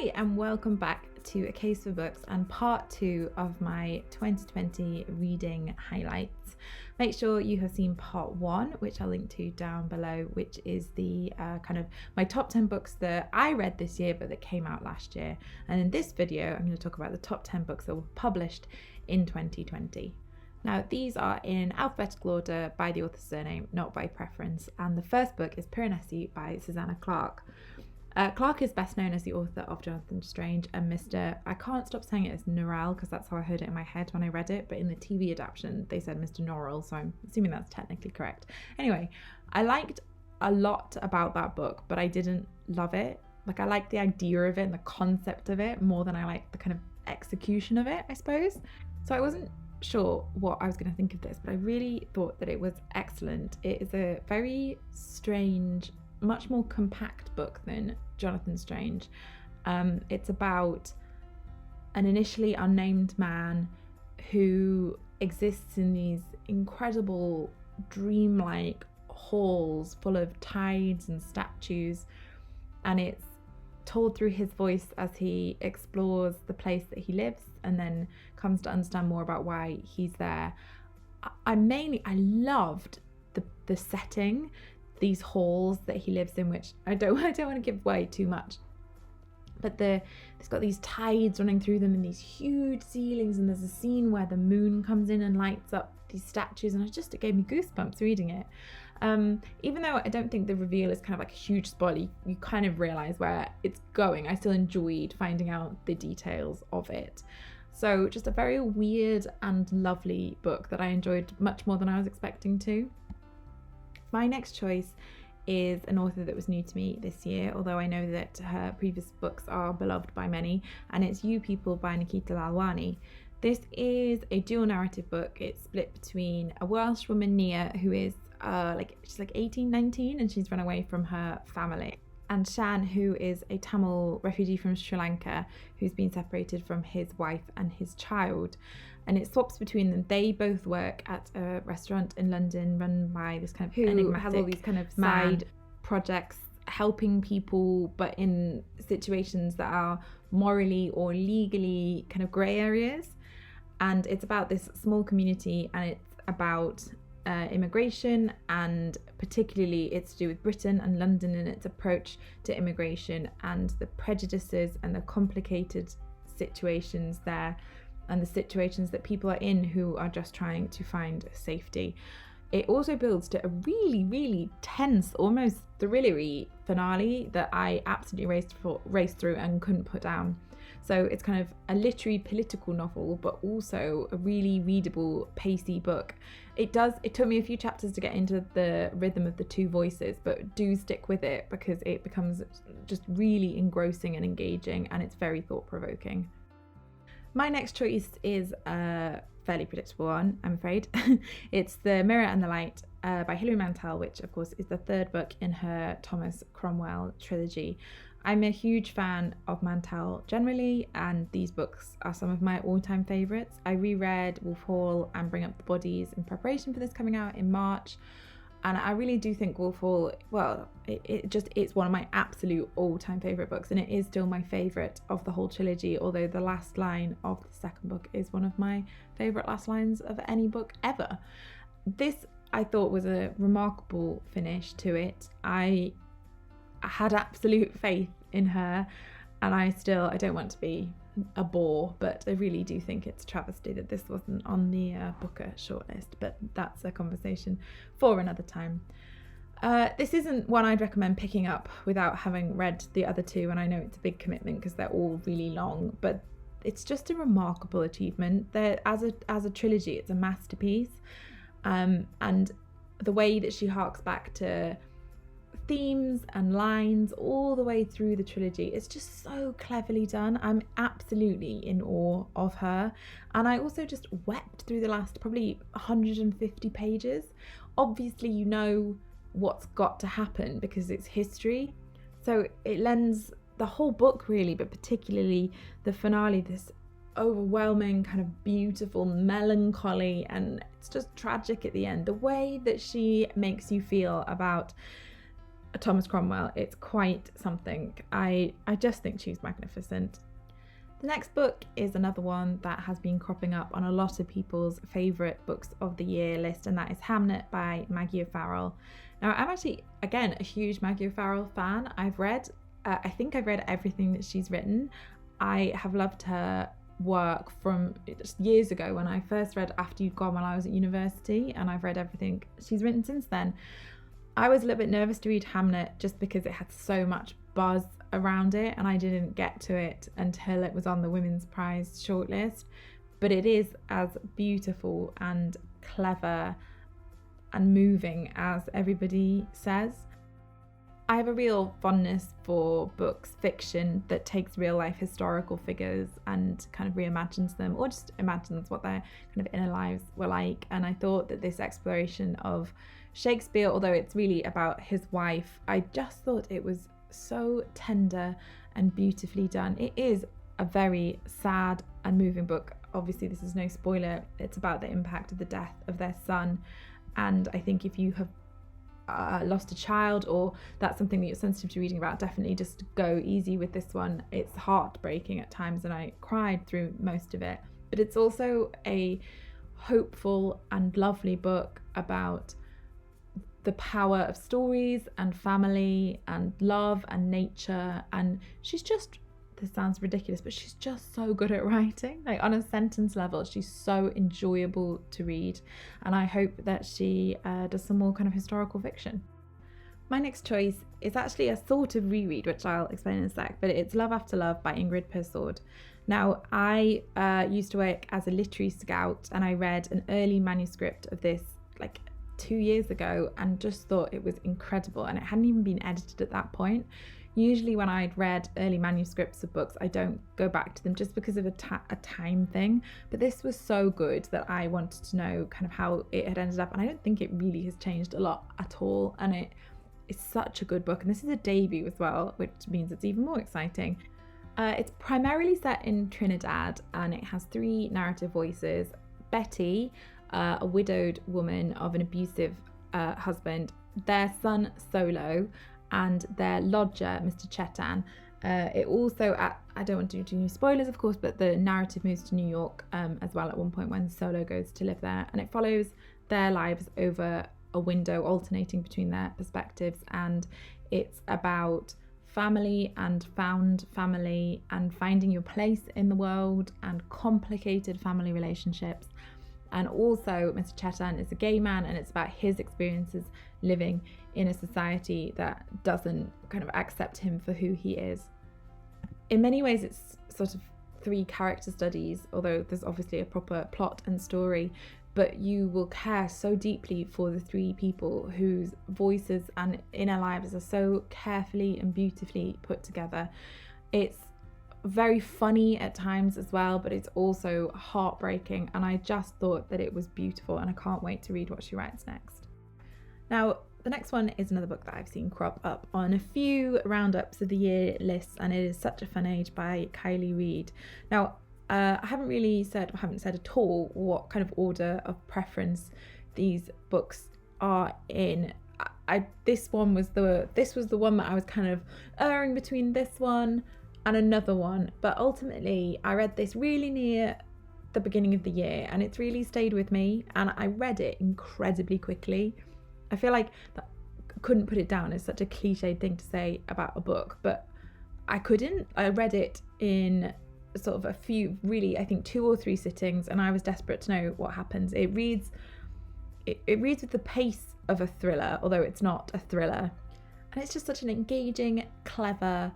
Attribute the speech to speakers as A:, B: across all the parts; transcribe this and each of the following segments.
A: Hi and welcome back to A Case for Books and part 2 of my 2020 reading highlights. Make sure you have seen part 1, which I'll link to down below, which is the kind of my top 10 books that I read this year but that came out last year. And in this video I'm going to talk about the top 10 books that were published in 2020. Now these are in alphabetical order by the author's surname, not by preference, and the first book is Piranesi by Susanna Clarke. Clarke is best known as the author of Jonathan Strange and Mr. I can't stop saying it as Norrell because that's how I heard it in my head when I read it, but in the TV adaptation they said Mr. Norrell, so I'm assuming that's technically correct. Anyway, I liked a lot about that book, but I didn't love it. Like, I liked the idea of it and the concept of it more than I liked the kind of execution of it, I suppose. So I wasn't sure what I was going to think of this, but I really thought that it was excellent. It is a very strange, much more compact book than Jonathan Strange. It's about an initially unnamed man who exists in these incredible dreamlike halls full of tides and statues, and it's told through his voice as he explores the place that he lives and then comes to understand more about why he's there. I loved the setting, these halls that he lives in, which I don't want to give away too much, but it's got these tides running through them and these huge ceilings, and there's a scene where the moon comes in and lights up these statues, and it gave me goosebumps reading it. Even though I don't think the reveal is kind of like a huge spoiler, you kind of realize where it's going, I still enjoyed finding out the details of it. So just a very weird and lovely book that I enjoyed much more than I was expecting to. My next choice is an author that was new to me this year, although I know that her previous books are beloved by many, and it's You People by Nikita Lalwani. This is a dual narrative book. It's split between a Welsh woman, Nia, who is she's 18, 19, and she's run away from her family, and Shan, who is a Tamil refugee from Sri Lanka who's been separated from his wife and his child. And it swaps between them. They both work at a restaurant in London run by this kind of enigmatic, has all these kind of side projects helping people, but in situations that are morally or legally kind of grey areas. And it's about this small community, and it's about immigration, and particularly it's to do with Britain and London and its approach to immigration and the prejudices and the complicated situations there, and the situations that people are in who are just trying to find safety. It also builds to a really, really tense, almost thrillery finale that I absolutely raced through and couldn't put down. So it's kind of a literary political novel, but also a really readable, pacey book. It took me a few chapters to get into the rhythm of the two voices, but do stick with it because it becomes just really engrossing and engaging, and it's very thought-provoking. My next choice is a fairly predictable one, I'm afraid. It's The Mirror and the Light by Hilary Mantel, which of course is the third book in her Thomas Cromwell trilogy. I'm a huge fan of Mantel generally, and these books are some of my all-time favourites. I reread Wolf Hall and Bring Up the Bodies in preparation for this coming out in March. And I really do think Wolf Hall, well, it's one of my absolute all-time favourite books, and it is still my favourite of the whole trilogy, although the last line of the second book is one of my favourite last lines of any book ever. This, I thought, was a remarkable finish to it. I had absolute faith in her, and I don't want to be a bore, but I really do think it's a travesty that this wasn't on the Booker shortlist, but that's a conversation for another time. This isn't one I'd recommend picking up without having read the other two, and I know it's a big commitment because they're all really long, but it's just a remarkable achievement. As a trilogy, it's a masterpiece, and the way that she harks back to themes and lines all the way through the trilogy, it's just so cleverly done. I'm absolutely in awe of her, and I also just wept through the last probably 150 pages. Obviously you know what's got to happen because it's history, so it lends the whole book really, but particularly the finale, this overwhelming kind of beautiful melancholy, and it's just tragic at the end. The way that she makes you feel about Thomas Cromwell. It's quite something. I just think she's magnificent. The next book is another one that has been cropping up on a lot of people's favourite books of the year list, and that is Hamlet by Maggie O'Farrell. Now, I'm actually, again, a huge Maggie O'Farrell fan. I think I've read everything that she's written. I have loved her work from just years ago when I first read After You'd Gone while I was at university, and I've read everything she's written since then. I was a little bit nervous to read Hamlet just because it had so much buzz around it, and I didn't get to it until it was on the Women's Prize shortlist. But it is as beautiful and clever and moving as everybody says. I have a real fondness for books, fiction that takes real life historical figures and kind of reimagines them, or just imagines what their kind of inner lives were like. And I thought that this exploration of Shakespeare, although it's really about his wife, I just thought it was so tender and beautifully done. It is a very sad and moving book. Obviously, this is no spoiler. It's about the impact of the death of their son. And I think if you have lost a child, or that's something that you're sensitive to reading about, definitely just go easy with this one. It's heartbreaking at times, and I cried through most of it. But it's also a hopeful and lovely book about the power of stories and family and love and nature. And she's just, this sounds ridiculous, but she's just so good at writing. Like, on a sentence level, she's so enjoyable to read, and I hope that she does some more kind of historical fiction. My next choice is actually a sort of reread, which I'll explain in a sec, but it's Love After Love by Ingrid Persord. Now, I used to work as a literary scout, and I read an early manuscript of this like 2 years ago and just thought it was incredible, and it hadn't even been edited at that point. Usually when I'd read early manuscripts of books, I don't go back to them just because of a time thing. But this was so good that I wanted to know kind of how it had ended up. And I don't think it really has changed a lot at all. And it is such a good book. And this is a debut as well, which means it's even more exciting. It's primarily set in Trinidad, and it has 3 narrative voices. Betty, a widowed woman of an abusive husband, their son Solo, and their lodger, Mr. Chetan. It also, I don't want to do any spoilers, of course, but the narrative moves to New York as well at one point when Solo goes to live there, and it follows their lives over a window, alternating between their perspectives. And it's about family and found family and finding your place in the world and complicated family relationships. And also, Mr. Chetan is a gay man, and it's about his experiences living in a society that doesn't kind of accept him for who he is. In many ways, it's sort of 3 character studies, although there's obviously a proper plot and story, but you will care so deeply for the 3 people whose voices and inner lives are so carefully and beautifully put together. It's very funny at times as well, but it's also heartbreaking, and I just thought that it was beautiful, and I can't wait to read what she writes next. Now, the next one is another book that I've seen crop up on a few roundups of the year lists, and it is Such a Fun Age by Kylie Reid. Now, I haven't said at all what kind of order of preference these books are in. This was the one that I was kind of erring between this one and another one, but ultimately I read this really near the beginning of the year, and it's really stayed with me, and I read it incredibly quickly. I feel like that, couldn't put it down. It's such a cliched thing to say about a book, but I couldn't. I read it in sort of a few, really, I think 2 or 3 sittings, and I was desperate to know what happens. It reads with the pace of a thriller, although it's not a thriller, and it's just such an engaging, clever,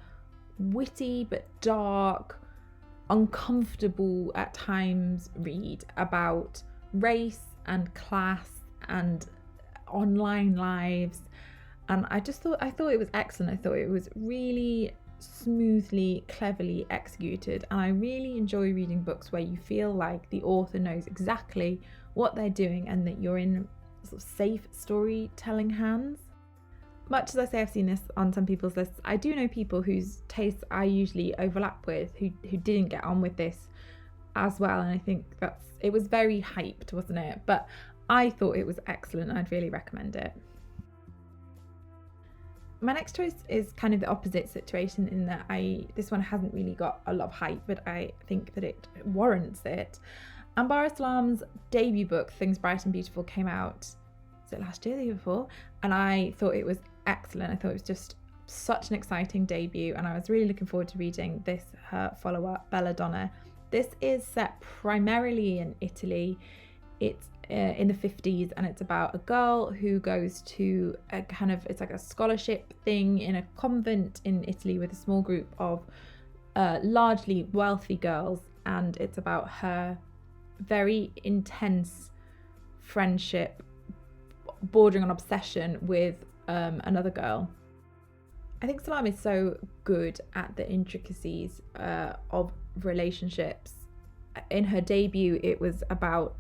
A: witty but dark, uncomfortable at times read about race and class and online lives. And I thought it was excellent. I thought it was really smoothly, cleverly executed, and I really enjoy reading books where you feel like the author knows exactly what they're doing and that you're in sort of safe storytelling hands. Much as I say I've seen this on some people's lists, I do know people whose tastes I usually overlap with who didn't get on with this as well, and I think it was very hyped, wasn't it? But I thought it was excellent. I'd really recommend it. My next choice is kind of the opposite situation in that this one hasn't really got a lot of hype, but I think that it warrants it. Anbar Islam's debut book, Things Bright and Beautiful, came out, was it last year, the year before? And I thought it was excellent. I thought it was just such an exciting debut, and I was really looking forward to reading this, her follow-up, Belladonna. This is set primarily in Italy. It's in the 50s, and it's about a girl who goes to a it's like a scholarship thing in a convent in Italy with a small group of largely wealthy girls, and it's about her very intense friendship bordering on obsession with another girl. I think Salam is so good at the intricacies of relationships. In her debut, it was about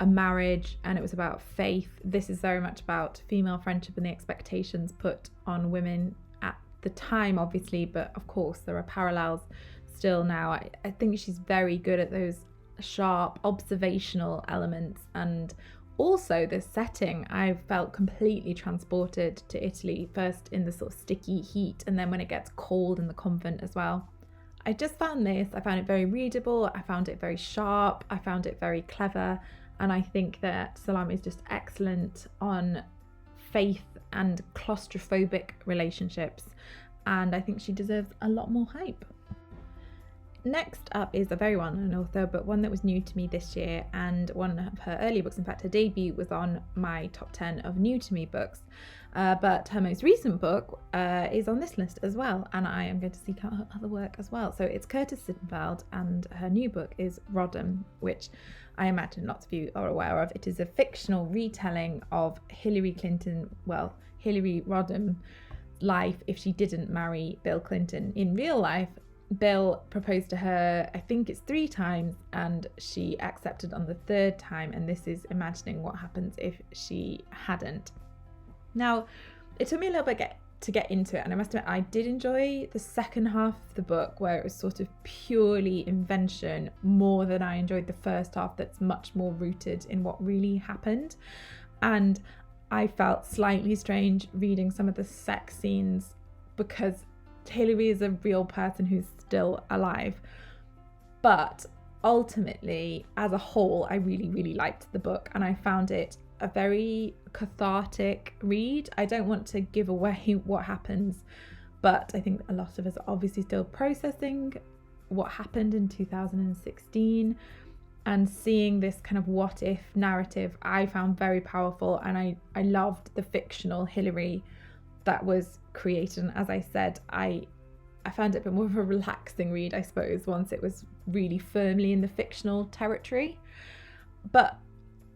A: a marriage and it was about faith. This is very much about female friendship and the expectations put on women at the time, obviously, but of course there are parallels still now. I think she's very good at those sharp observational elements, and also the setting. I felt completely transported to Italy, first in the sort of sticky heat and then when it gets cold in the convent as well. I found it very readable, I found it very sharp, I found it very clever, and I think that Salam is just excellent on faith and claustrophobic relationships, and I think she deserves a lot more hype. Next up is a very well-known author, but one that was new to me this year, and one of her earlier books, in fact her debut was on my top 10 of new to me books, but her most recent book is on this list as well, and I am going to seek out her other work as well. So it's Curtis Sittenfeld, and her new book is Rodham, which I imagine lots of you are aware of. It is a fictional retelling of Hillary Rodham's life if she didn't marry Bill Clinton. In real life, Bill proposed to her, I think it's 3 times, and she accepted on the 3rd time, and this is imagining what happens if she hadn't. Now, it took me a little bit to get into it, and I must admit I did enjoy the second half of the book where it was sort of purely invention more than I enjoyed the first half that's much more rooted in what really happened. And I felt slightly strange reading some of the sex scenes because Hillary is a real person who's still alive. But ultimately, as a whole, I really, really liked the book, and I found it a very cathartic read. I don't want to give away what happens, but I think a lot of us are obviously still processing what happened in 2016, and seeing this kind of what if narrative I found very powerful, and I loved the fictional Hillary that was created. And as I said, I found it a bit more of a relaxing read, I suppose, once it was really firmly in the fictional territory. But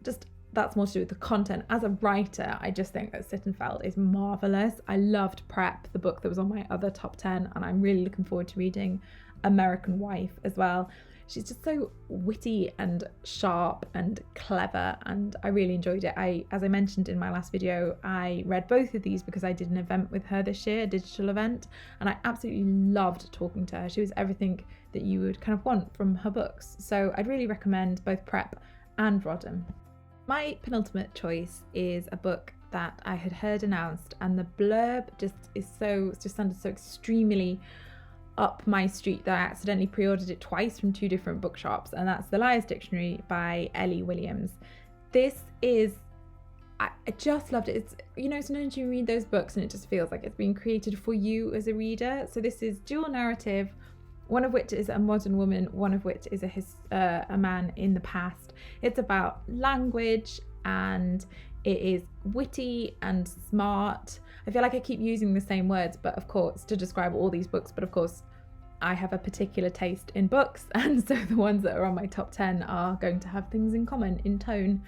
A: just that's more to do with the content. As a writer, I just think that Sittenfeld is marvellous. I loved Prep, the book that was on my other top 10, and I'm really looking forward to reading American Wife as well. She's just so witty and sharp and clever, and I really enjoyed it. As I mentioned in my last video, I read both of these because I did an event with her this year, a digital event, and I absolutely loved talking to her. She was everything that you would kind of want from her books. So I'd really recommend both Prep and Rodham. My penultimate choice is a book that I had heard announced, and the blurb just sounded so extremely up my street that I accidentally pre-ordered it twice from 2 different bookshops, and that's The Liar's Dictionary by Ellie Williams. I just loved it. It's, sometimes you read those books and it just feels like it's been created for you as a reader. So this is dual narrative, one of which is a modern woman, one of which is a man in the past. It's about language, and it is witty and smart. I feel like I keep using the same words, but of course, to describe all these books, but of course I have a particular taste in books, and so the ones that are on my top 10 are going to have things in common in tone.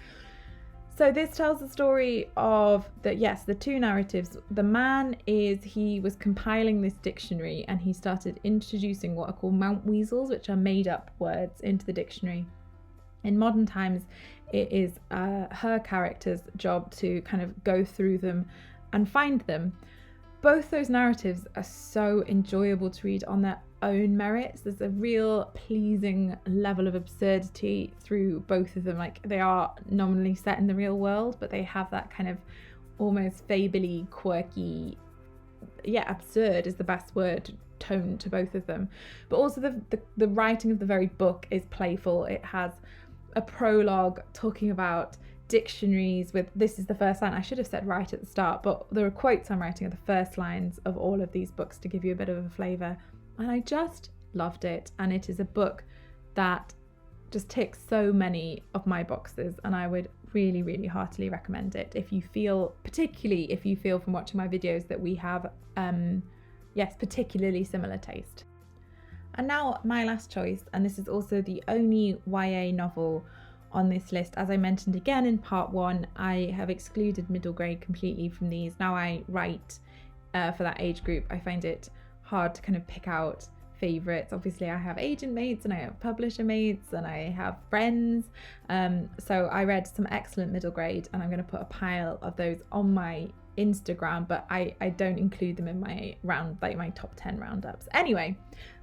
A: So this tells the story of the 2 narratives. The man he was compiling this dictionary, and he started introducing what are called mount weasels, which are made up words, into the dictionary. In modern times, it is her character's job to kind of go through them and find them. Both those narratives are so enjoyable to read on their own merits. There's a real pleasing level of absurdity through both of them. Like, they are nominally set in the real world, but they have that kind of almost fably quirky absurd is the best word, tone to both of them. But also the writing of the very book is playful. It has a prologue talking about dictionaries with, this is the first line, I should have said right at the start, but there are quotes I'm writing at the first lines of all of these books to give you a bit of a flavour, and I just loved it. And it is a book that just ticks so many of my boxes, and I would really, really heartily recommend it if you feel from watching my videos that we have particularly similar taste. And now my last choice, and this is also the only YA novel on this list. As I mentioned again in part 1, I have excluded middle grade completely from these. Now I write for that age group. I find it hard to kind of pick out favourites. Obviously I have agent mates and I have publisher mates and I have friends, so I read some excellent middle grade, and I'm going to put a pile of those on my Instagram, but I don't include them in my my top 10 roundups. Anyway,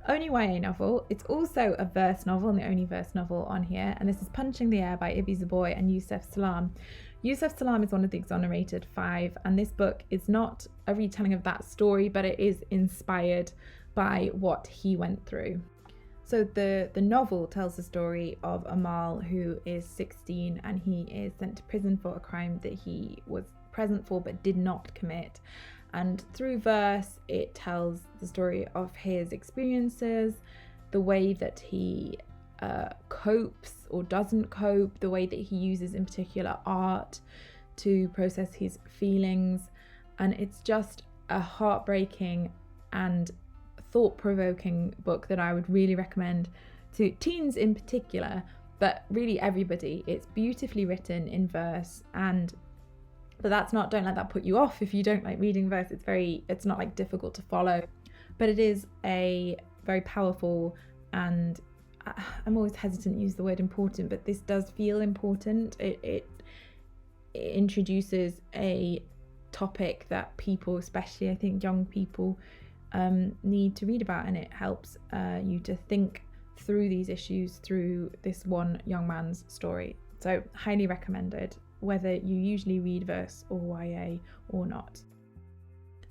A: only YA novel. It's also a verse novel, and the only verse novel on here, and this is Punching the Air by Ibi Zoboi and Yousef Salaam. Yousef Salaam is one of the Exonerated 5, and this book is not a retelling of that story, but it is inspired by what he went through. So the novel tells the story of Amal, who is 16, and he is sent to prison for a crime that he was present for but did not commit. And through verse, it tells the story of his experiences, the way that he copes or doesn't cope, the way that he uses in particular art to process his feelings. And it's just a heartbreaking and thought-provoking book that I would really recommend to teens in particular, but really everybody. It's beautifully written in verse, but don't let that put you off if you don't like reading verse. It's not like difficult to follow, but it is a very powerful, and I'm always hesitant to use the word important, but this does feel important. It introduces a topic that people, especially I think young people, need to read about, and it helps you to think through these issues through this one young man's story. So highly recommended, whether you usually read verse or YA or not.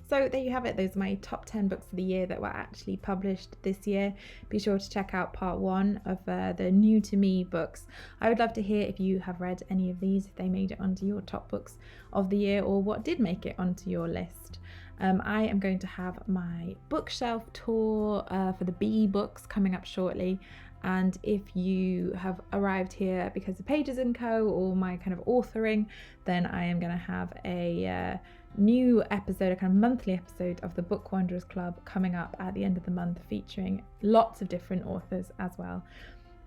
A: So there you have it. Those are my top 10 books of the year that were actually published this year. Be sure to check out part 1 of the new to me books. I would love to hear if you have read any of these, if they made it onto your top books of the year, or what did make it onto your list. I am going to have my bookshelf tour for the B books coming up shortly. And if you have arrived here because of Pages & Co. or my kind of authoring, then I am going to have a new episode, a kind of monthly episode of the Book Wanderers Club coming up at the end of the month, featuring lots of different authors as well.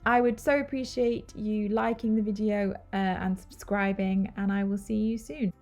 A: I would so appreciate you liking the video and subscribing, and I will see you soon.